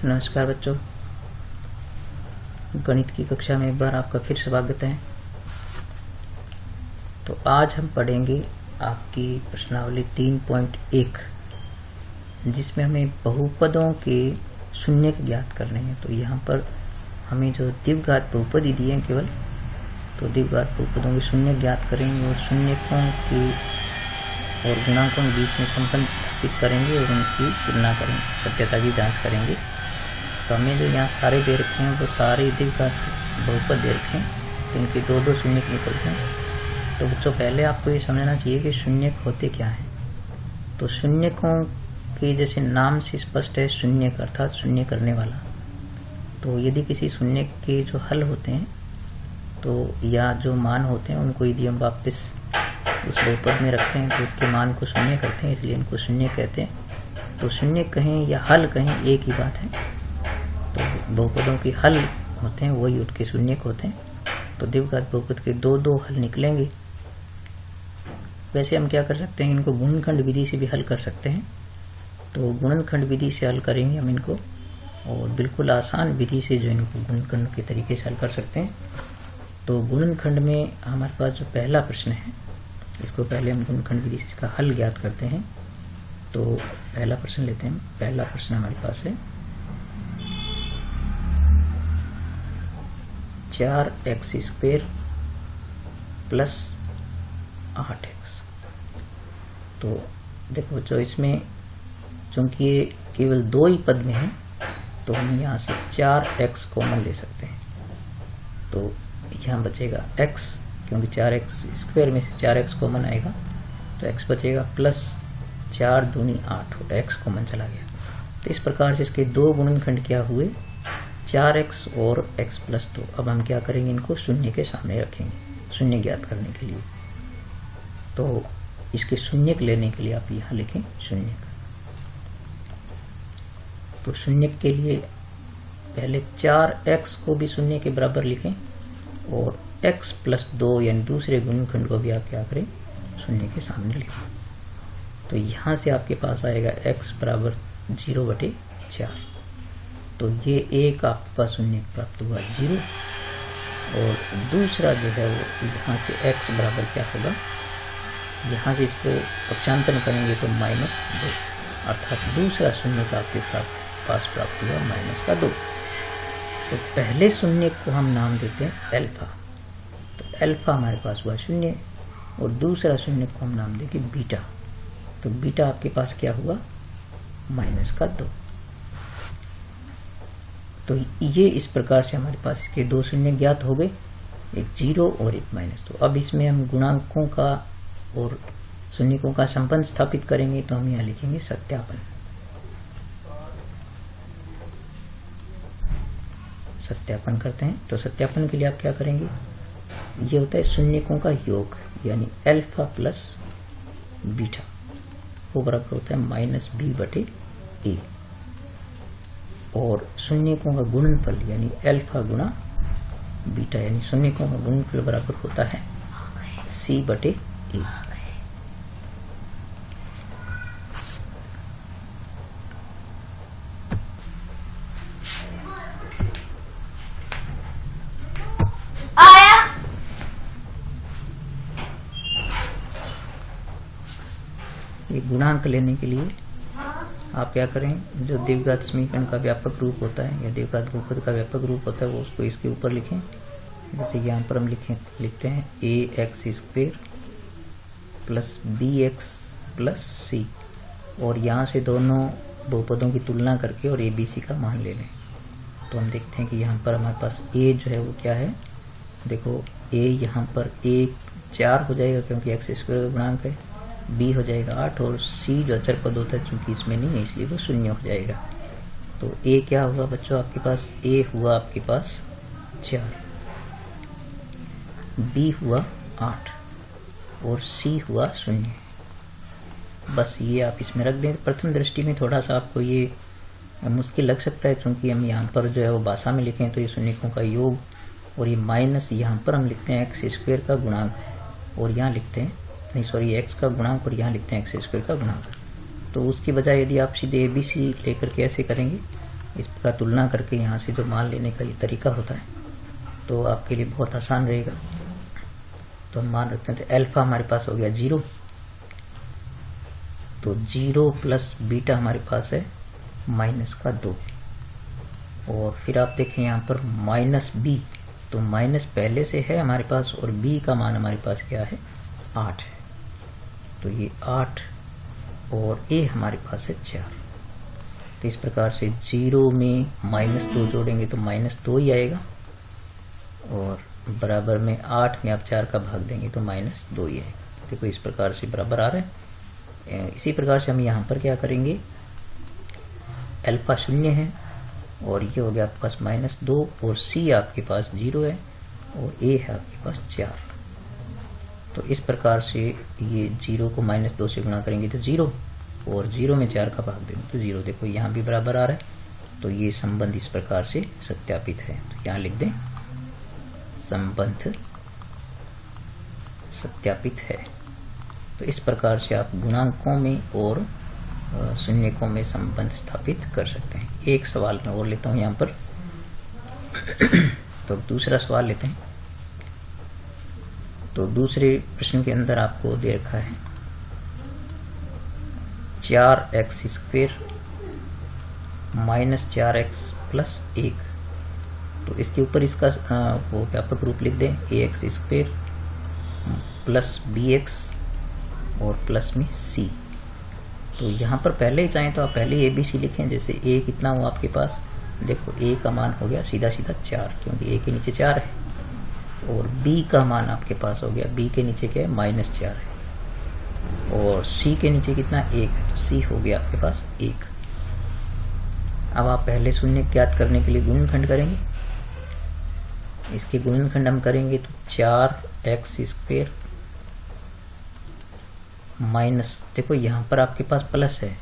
नमस्कार बच्चों, गणित की कक्षा में एक बार आपका फिर स्वागत है। तो आज हम पढ़ेंगे आपकी प्रश्नावली 3.1 जिसमें हमें बहुपदों के शून्यक ज्ञात करने हैं। तो यहाँ पर हमें जो द्विघात बहुपदी दिए हैं केवल, तो द्विघात बहुपदों के शून्य ज्ञात करेंगे और शून्यकों की और गुणांकों के बीच में संबंध स्थापित करेंगे और उनकी तुलना करेंगे, सत्यता की जांच करेंगे। तो हमें जो यहाँ सारे दे रखे हैं वो सारे द्विघात बहुपद दे रखे हैं, तो इनके दो दो शून्यक निकलते हैं। तो बच्चों पहले आपको ये समझना चाहिए कि शून्यक होते क्या हैं। तो शून्यकों के जैसे नाम से स्पष्ट है, शून्यक अर्थात शून्य करने वाला। तो यदि किसी शून्यक के जो हल होते हैं तो या जो मान होते हैं उनको यदि हम वापस उस बहुपद में रखते हैं तो उसके मान को शून्य करते हैं, इसलिए इनको शून्य कहते हैं। तो शून्य कहें या हल कहें एक ही बात है। तो बहुपदों के हल होते हैं वही उनके शून्यक होते हैं। तो द्विघात बहुपद के दो दो हल निकलेंगे। वैसे हम क्या कर सकते हैं, इनको गुणनखंड विधि से भी हल कर सकते हैं। तो गुणनखंड विधि से हल करेंगे हम इनको, और बिल्कुल आसान विधि से जो इनको गुणनखंड के तरीके से हल कर सकते हैं। तो गुणनखंड में हमारे पास जो पहला प्रश्न है, इसको पहले हम गुणनखंड विधि से इसका हल ज्ञात करते हैं। तो पहला प्रश्न लेते हैं। पहला प्रश्न हमारे पास है 4x² प्लस 8x। तो देखो जो इसमें चूंकि ये केवल दो ही पद में है तो हम यहाँ से 4x कॉमन ले सकते हैं। तो यहाँ बचेगा x, क्योंकि 4x² में से 4x कॉमन आएगा तो x बचेगा प्लस 4 दूनी 8 और x कॉमन चला गया। तो इस प्रकार से इसके दो गुणनखंड क्या हुए, 4x और x प्लस 2। अब हम क्या करेंगे, इनको शून्य के सामने रखेंगे शून्य ज्ञात करने के लिए। तो इसके शून्यक लेने के लिए आप यहाँ लिखें शून्यक। तो शून्यक के लिए पहले 4x को भी शून्य के बराबर लिखें और x प्लस 2 यानी दूसरे गुणनखंड को भी आप क्या करें, शून्य के सामने लिखें। तो यहाँ से आपके पास आएगा x बराबर 0/4। तो ये एक आपके पास शून्य प्राप्त हुआ 0, और दूसरा जो है वो यहाँ से x बराबर क्या होगा, यहाँ से इसको पक्षांतरण करेंगे तो -2, अर्थात दूसरा शून्य का आपके पास प्राप्त हुआ -2। तो पहले शून्य को हम नाम देते हैं अल्फा। तो अल्फा हमारे पास हुआ 0, और दूसरा शून्य को हम नाम देंगे बीटा। तो बीटा आपके पास क्या हुआ, -2। तो ये इस प्रकार से हमारे पास इसके दो शून्य ज्ञात हो गए, एक 0 और एक -2। अब इसमें हम गुणांकों का और शून्यकों का संबंध स्थापित करेंगे। तो हम यहाँ लिखेंगे सत्यापन। सत्यापन करते हैं। तो सत्यापन के लिए आप क्या करेंगे, ये होता है शून्यकों का योग, यानी अल्फा प्लस बीटा, वो बराबर होता है -b/a। और शून्यकों का गुणनफल यानी अल्फा गुणा बीटा, यानी शून्यकों का गुणनफल बराबर होता है c/a। ये गुणांक लेने के लिए आप क्या करें, जो द्विघात समीकरण का व्यापक रूप होता है या द्विघात बहुपद का व्यापक रूप होता है वो उसको इसके ऊपर लिखें। जैसे यहाँ पर हम लिखते हैं ax² plus bx plus c, और यहाँ से दोनों बहुपदों की तुलना करके और abc का मान ले लें। तो हम देखते हैं कि यहाँ पर हमारे पास a जो है वो क्या है, देखो a यहाँ पर 4 हो जाएगा क्योंकि x² का गुणांक है, b हो जाएगा 8, और c जो अचर पद होता है चूंकि इसमें नहीं है इसलिए वो 0 हो जाएगा। तो a क्या हुआ बच्चों, आपके पास a हुआ आपके पास 4, b हुआ 8 और c हुआ 0। बस ये आप इसमें रख दें। प्रथम दृष्टि में थोड़ा सा आपको ये मुश्किल लग सकता है, क्योंकि हम यहाँ पर जो है वो भाषा में लिखें तो ये शून्यकों का योग, और ये माइनस यहाँ पर हम लिखते हैं x² का गुणांक, और यहाँ लिखते हैं x का गुणांक, और यहाँ लिखते हैं x² का गुणांक। तो उसकी बजाय यदि आप सीधे ABC लेकर के ऐसे करेंगे इस प्रकार तुलना करके यहाँ से जो मान लेने का ये तरीका होता है तो आपके लिए बहुत आसान रहेगा। तो हम मान रखते हैं तो अल्फा हमारे पास हो गया 0, तो 0 प्लस बीटा हमारे पास है -2। और फिर आप देखें यहाँ पर -b, तो माइनस पहले से है हमारे पास और b का मान हमारे पास क्या है 8 है, तो ये 8 और a हमारे पास है 4। तो इस प्रकार से 0 में -2 जोड़ेंगे तो -2 ही आएगा और बराबर में 8 में आप 4 का भाग देंगे तो -2 ही आएगा। देखो इस प्रकार से बराबर आ रहा है। इसी प्रकार से हम यहाँ पर क्या करेंगे, अल्फा 0 है और ये हो गया आपके पास -2 और c आपके पास 0 है और a है आपके पास 4। तो इस प्रकार से ये 0 को -2 से गुणा करेंगे तो 0 और 0 में 4 का भाग देंगे तो 0। देखो यहाँ भी बराबर आ रहा है, तो ये संबंध इस प्रकार से सत्यापित है। तो यहाँ लिख दें संबंध सत्यापित है। तो इस प्रकार से आप गुणांकों में और शून्यकों में संबंध स्थापित कर सकते हैं। एक सवाल मैं और लेता हूं यहाँ पर। तो दूसरा सवाल लेते हैं। तो दूसरे प्रश्न के अंदर आपको दे रखा है 4x² - 4x + 1। तो इसके ऊपर इसका वो व्यापक रूप लिख दें ax² + bx और प्लस में c। तो यहाँ पर पहले ही चाहें तो आप पहले ABC लिखें। जैसे a कितना हुआ आपके पास, देखो a का मान हो गया सीधा 4, क्योंकि a के नीचे 4 है, और b का मान आपके पास हो गया, b के नीचे क्या है -4 है, और c के नीचे कितना 1, तो c हो गया आपके पास 1। अब आप पहले शून्य ज्ञात करने के लिए गुणनखंड करेंगे। इसके गुणनखंड हम करेंगे तो 4x² माइनस, देखो यहाँ पर आपके पास प्लस है,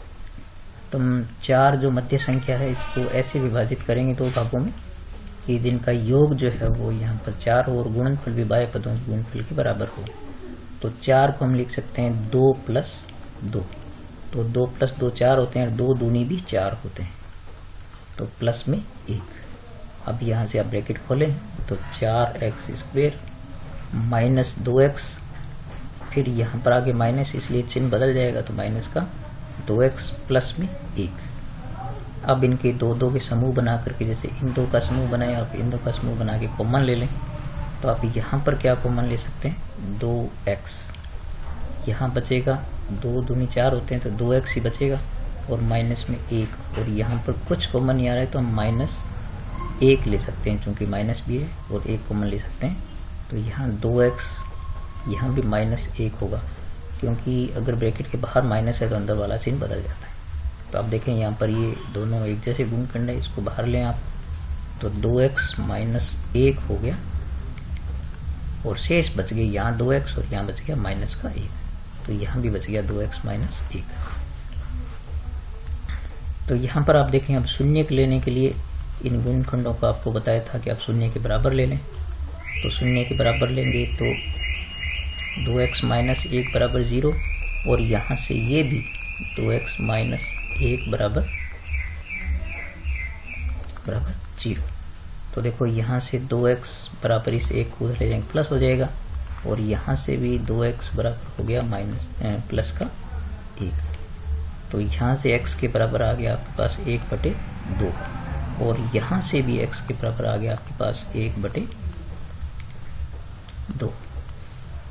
तो हम 4 जो मध्य संख्या है इसको ऐसे विभाजित करेंगे 2 भागों में कि जिनका योग जो है वो यहाँ पर 4 हो और गुणनफल भी बाह्य पदों के गुणनफल के बराबर हो। तो 4 को हम लिख सकते हैं 2 + 2, तो 2 + 2 4 होते हैं, 2 दूनी भी 4 होते हैं, तो प्लस में 1। अब यहाँ से आप ब्रैकेट खोलें तो 4x² - 2x, फिर यहाँ पर आगे माइनस, इसलिए चिन्ह बदल जाएगा, तो माइनस का 2x प्लस में 1। अब इनके 2 के समूह बना करके, जैसे इन 2 का समूह बनाए, आप इन 2 का समूह बना के कॉमन ले लें, तो आप यहाँ पर क्या कॉमन ले सकते हैं 2x, यहाँ बचेगा 2 दूनी 4 होते हैं तो 2x ही बचेगा और माइनस में 1, और यहाँ पर कुछ कॉमन नहीं आ रहा है तो हम -1 ले सकते हैं, क्योंकि माइनस भी है और 1 कॉमन ले सकते हैं। तो यहाँ 2x, यहाँ भी -1 होगा, क्योंकि अगर ब्रैकेट के बाहर माइनस है तो अंदर वाला चिन्ह बदल जाता है। तो आप देखें यहाँ पर ये दोनों एक जैसे गुणनखंड है, इसको बाहर लें आप, तो 2x - 1 हो गया और शेष बच गए यहाँ 2x और यहाँ बच गया -1, तो यहाँ भी बच गया 2x - 1। तो यहाँ पर आप देखें, अब शून्य लेने के लिए इन गुणनखंडों को आपको बताया था कि आप शून्य के बराबर ले लें। तो शून्य के बराबर लेंगे तो 2x - 1 बराबर 0, और यहाँ से ये भी 2x - 1 बराबर 0। तो देखो यहाँ से 2x बराबर इस 1 को ले जाएंगे प्लस हो जाएगा, और यहाँ से भी 2x बराबर हो गया प्लस का 1। तो यहाँ से x के बराबर आ गया आपके पास 1/2, और यहाँ से भी x के बराबर आ गया आपके पास 1/2।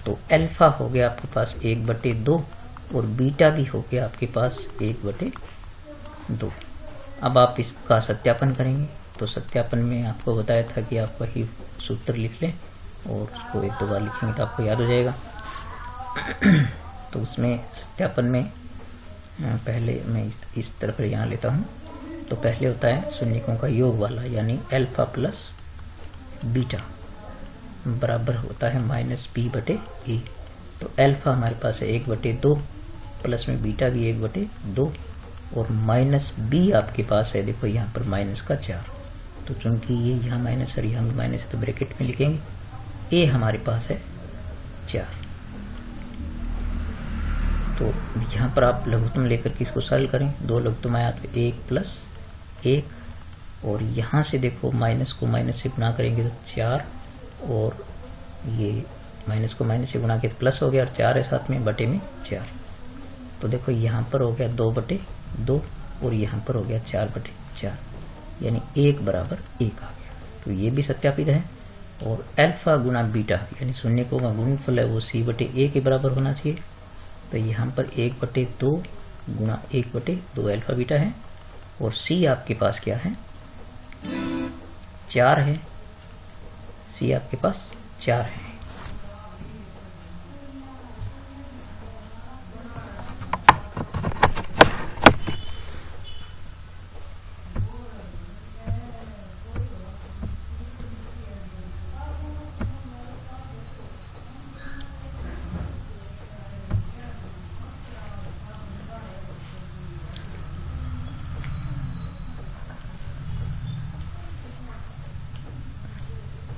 तो अल्फा हो गया आपके पास 1/2 और बीटा भी हो गया आपके पास 1/2। अब आप इसका सत्यापन करेंगे, तो सत्यापन में आपको बताया था कि आप वही सूत्र लिख लें और उसको 1-2 बार लिखेंगे तो आपको याद हो जाएगा। तो उसमें सत्यापन में पहले मैं इस तरफ यहाँ लेता हूँ। तो पहले होता है शून्यकों का योग वाला, यानी अल्फा प्लस बीटा बराबर होता है -b/e। तो अल्फा हमारे पास है 1/2, प्लस में बीटा भी 1/2, और -b आपके पास है, देखो यहाँ पर -4। तो चूंकि ये यहाँ माइनस और यहाँ माइनस, तो ब्रैकेट में लिखेंगे a हमारे पास है 4। तो यहाँ पर आप लघुत्तम लेकर के इसको सरल करें, 2 लघुत्तम आया तो 1 + 1 और यहाँ से देखो माइनस को माइनस से गुणा करेंगे तो 4, और ये माइनस को माइनस से गुणा के प्लस हो गया और 4 है साथ में, बटे में 4। तो देखो यहाँ पर हो गया 2/2 और यहाँ पर हो गया 4/4, यानी 1 बराबर 1 आ गया। तो ये भी सत्यापित है। और अल्फा गुणा बीटा यानी शून्यकों का गुणनफल है वो c/a के बराबर होना चाहिए। तो यहाँ पर 1/2 गुणा 1/2 अल्फा बीटा है, और c आपके पास क्या है, 4 है। c आपके पास 4 है।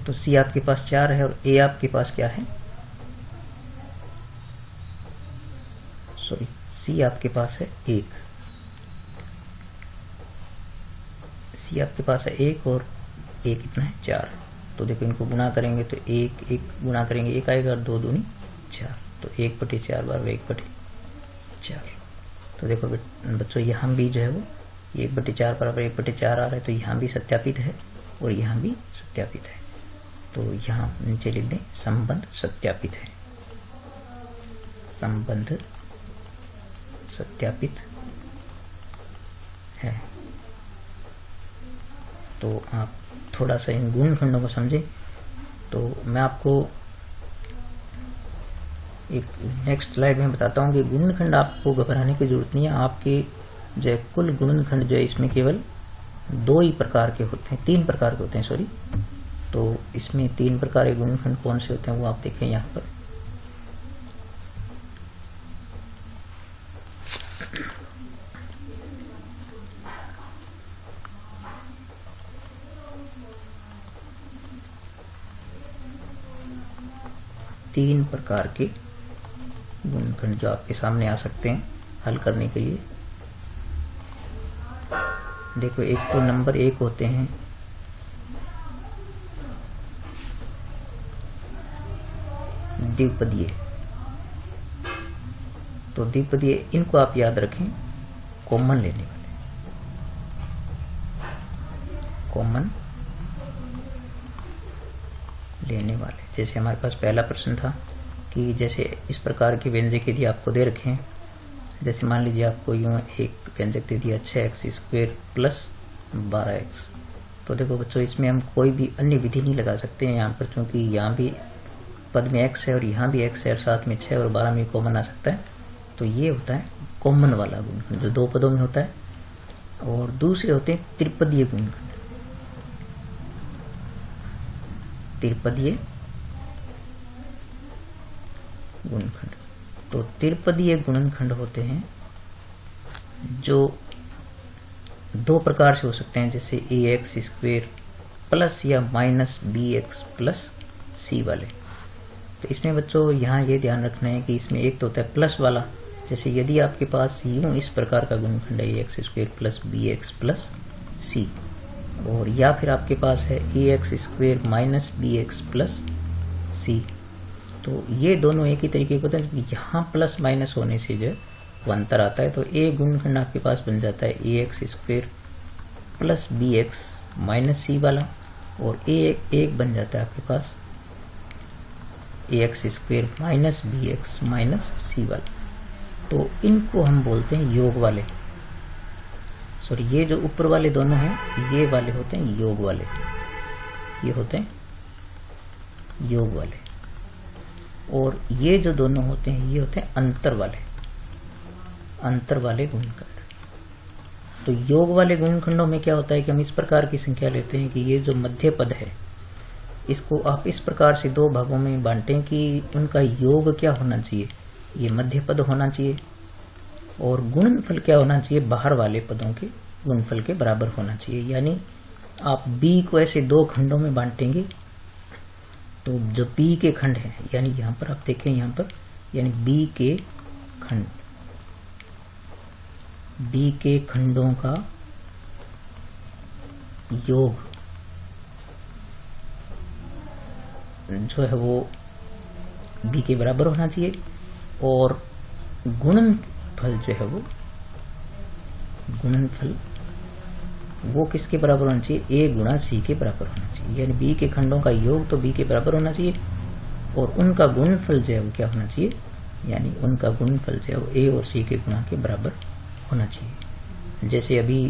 तो C आपके पास 4 है और A आपके पास क्या है, सॉरी C आपके पास है 1। C आपके पास है 1 और A कितना है, 4। तो देखो इनको गुणा करेंगे तो 1 गुणा करेंगे 1 आएगा और 2 दूनी 4, तो 1/4 बार 1/4। तो देखो बच्चों यहाँ भी जो है वो 1/4 बराबर 1/4 आ रहा है, तो यहाँ भी सत्यापित है और यहाँ भी सत्यापित है। तो यहाँ नीचे लिख दें संबंध सत्यापित है, संबंध सत्यापित है। तो आप थोड़ा सा इन गुणनखंडों को समझें। तो मैं आपको एक नेक्स्ट स्लाइड में बताता हूँ कि गुणनखंड आपको घबराने की जरूरत नहीं है। आपके जो कुल गुणनखंड जो है इसमें केवल 2 ही प्रकार के होते हैं, 3 प्रकार के होते हैं, सॉरी। तो इसमें 3 प्रकार के गुणनखंड कौन से होते हैं वो आप देखें यहाँ पर। तीन प्रकार के गुणनखंड जो आपके सामने आ सकते हैं हल करने के लिए। देखो एक तो नंबर 1 होते हैं द्विपदीय। तो द्विपदीय इनको आप याद रखें, कॉमन लेने वाले, कॉमन लेने वाले। जैसे हमारे पास पहला प्रश्न था कि जैसे इस प्रकार के व्यंजक यदि आपको दे रखे हैं, जैसे मान लीजिए आपको यूं एक व्यंजक दे दिया 6x² प्लस 12x। तो देखो बच्चों इसमें हम कोई भी अन्य विधि नहीं लगा सकते हैं यहाँ पर, क्योंकि यहाँ भी पद में x है और यहाँ भी x है और साथ में 6 और 12 में कॉमन आ सकता है। तो ये होता है कॉमन वाला गुणनखंड जो 2 पदों में होता है। और दूसरे होते हैं त्रिपदीय गुणनखंड। त्रिपदीय गुणनखंड, तो त्रिपदीय गुणनखंड होते हैं जो 2 प्रकार से हो सकते हैं, जैसे ax² प्लस या माइनस bx प्लस c वाले। तो इसमें बच्चों यहाँ ये ध्यान रखना है कि इसमें एक तो होता है प्लस वाला। जैसे यदि आपके पास यूं इस प्रकार का गुणनखंड है ax² plus bx plus c, और या फिर आपके पास है ax² minus bx plus c। तो ये दोनों एक ही तरीके के होते हैं। यहाँ प्लस माइनस होने से जो वो अंतर आता है। तो ए गुणनखंड आपके पास बन जाता है ax² plus bx minus c वाला, और एक बन जाता है आपके पास ax² minus bx minus c वाला। तो इनको हम बोलते हैं योग वाले। सॉरी, ये जो ऊपर वाले दोनों हैं ये वाले होते हैं योग वाले, ये होते हैं योग वाले। और ये जो दोनों होते हैं ये होते हैं अंतर वाले, अंतर वाले गुणनखंड। तो योग वाले गुणनखंडों में क्या होता है कि हम इस प्रकार की संख्या लेते हैं कि ये जो मध्य पद है इसको आप इस प्रकार से 2 भागों में बांटें कि उनका योग क्या होना चाहिए, ये मध्य पद होना चाहिए, और गुणनफल क्या होना चाहिए, बाहर वाले पदों के गुणनफल के बराबर होना चाहिए। यानी आप b को ऐसे 2 खंडों में बांटेंगे, तो जो b के खंड हैं, यानी यहाँ पर आप देखें यहाँ पर, यानी b के खंड, b के खंडों का योग जो है वो b के बराबर होना चाहिए और गुणनफल जो है वो किसके बराबर होना चाहिए, a गुणा c के बराबर होना चाहिए। यानी b के खंडों का योग तो b के बराबर होना चाहिए और उनका गुणनफल जो है वो क्या होना चाहिए, यानी उनका गुणनफल जो है वो a और c के गुणा के बराबर होना चाहिए। जैसे अभी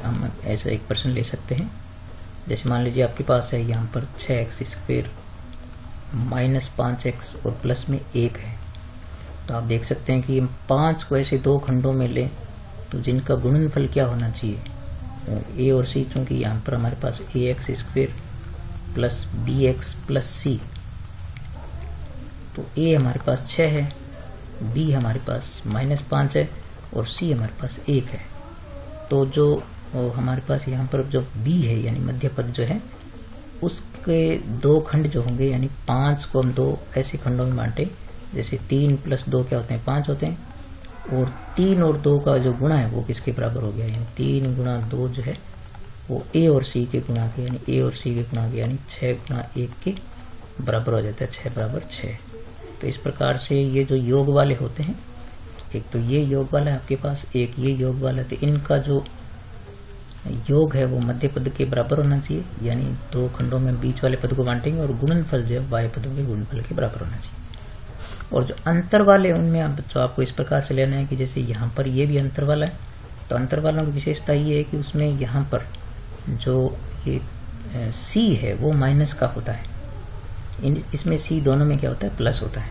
हम ऐसा एक प्रश्न ले सकते हैं, जैसे मान लीजिए आपके पास है यहाँ पर 6x² माइनस 5x और प्लस में 1 है। तो आप देख सकते हैं कि 5 को ऐसे दो खंडों में लें तो जिनका गुणनफल क्या होना चाहिए, a और c, चूंकि यहाँ पर हमारे पास ax² plus bx plus c, तो a हमारे पास 6 है, b हमारे पास -5 है और c हमारे पास 1 है। तो जो हमारे पास यहाँ पर जो b है यानी मध्य पद जो है उसके दो खंड जो होंगे, यानी 5 को हम दो ऐसे खंडों में बांटे, जैसे 3 + 2 क्या होते हैं, 5 होते हैं, और 3 और 2 का जो गुणा है वो किसके बराबर हो गया, यानी 3 गुणा 2 जो है वो a और c के गुणा के, यानी a और c के गुणा के, यानी 6 गुणा 1 के बराबर हो जाता है, 6 बराबर 6। तो इस प्रकार से ये जो योग वाले होते हैं, एक तो ये योग वाला है आपके पास, एक ये योग वाला है, तो इनका जो योग है वो मध्य पद के बराबर होना चाहिए, यानी दो खंडों में बीच वाले पद को बांटेंगे और गुणनफल जो है बाह्य पदों के गुणनफल के बराबर होना चाहिए। और जो अंतर वाले उनमें आपको इस प्रकार से लेना है कि जैसे यहाँ पर ये भी अंतर वाला है, तो अंतर वालों की विशेषता ये है कि उसमें यहाँ पर जो ये c है वो माइनस का होता है, इसमें c दोनों में क्या होता है, प्लस होता है।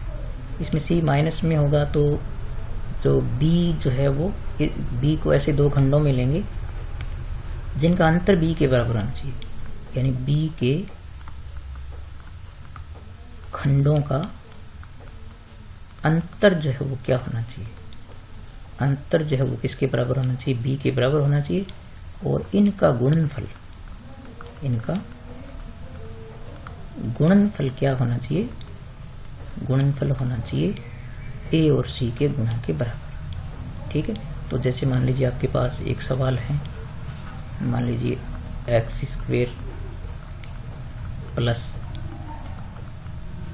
इसमें c माइनस में होगा तो जो b जो है वो b को ऐसे दो खंडों में लेंगे जिनका अंतर b के बराबर होना चाहिए, यानी b के खंडों का अंतर जो है वो क्या होना चाहिए, अंतर जो है वो किसके बराबर होना चाहिए, b के बराबर होना चाहिए। और इनका गुणनफल क्या होना चाहिए, गुणनफल होना चाहिए a और c के गुणा के बराबर। ठीक है, तो जैसे मान लीजिए आपके पास एक सवाल है, मान लीजिए x² प्लस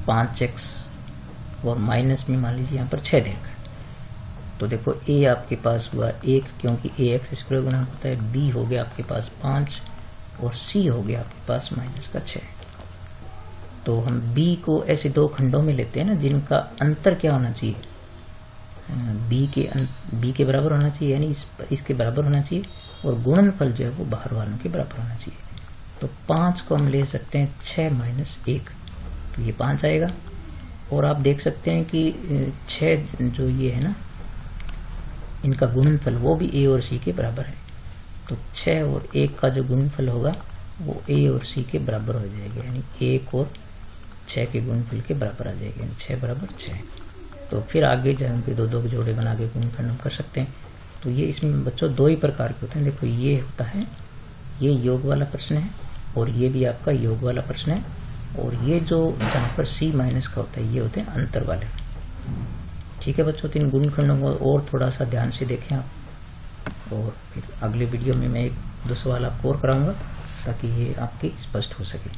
5x और माइनस में मान लीजिए यहाँ पर 6 देगा। तो देखो a आपके पास हुआ 1 क्योंकि ax² गुना होता है, b हो गया आपके पास 5 और c हो गया आपके पास -6। तो हम b को ऐसे दो खंडों में लेते हैं ना जिनका अंतर क्या होना चाहिए, b के बराबर होना चाहिए, यानी इसके बराबर होना चाहिए, और गुणनफल जो है वो बाहर वालों के बराबर होना चाहिए। तो 5 को हम ले सकते हैं 6 - 1, तो ये 5 आएगा। और आप देख सकते हैं कि 6 जो ये है ना, इनका गुणनफल वो भी a और c के बराबर है। तो 6 और 1 का जो गुणनफल होगा वो a और c के बराबर हो जाएगा, यानी 1 और 6 के गुणनफल के बराबर आ जाएगा, यानी 6 बराबर 6। तो फिर आगे जो हम दो के जोड़े बना के गुणनफल हम कर सकते हैं। तो ये इसमें बच्चों दो ही प्रकार के होते हैं। देखो ये होता है, ये योग वाला प्रश्न है और ये भी आपका योग वाला प्रश्न है, और ये जो जहाँ पर c माइनस का होता है ये होते हैं अंतर वाले। ठीक है बच्चों, तो इन गुणनखंडों को और थोड़ा सा ध्यान से देखें आप, और फिर अगले वीडियो में मैं 1-2 सवाल आपको और कराऊंगा ताकि ये आपके स्पष्ट हो सके।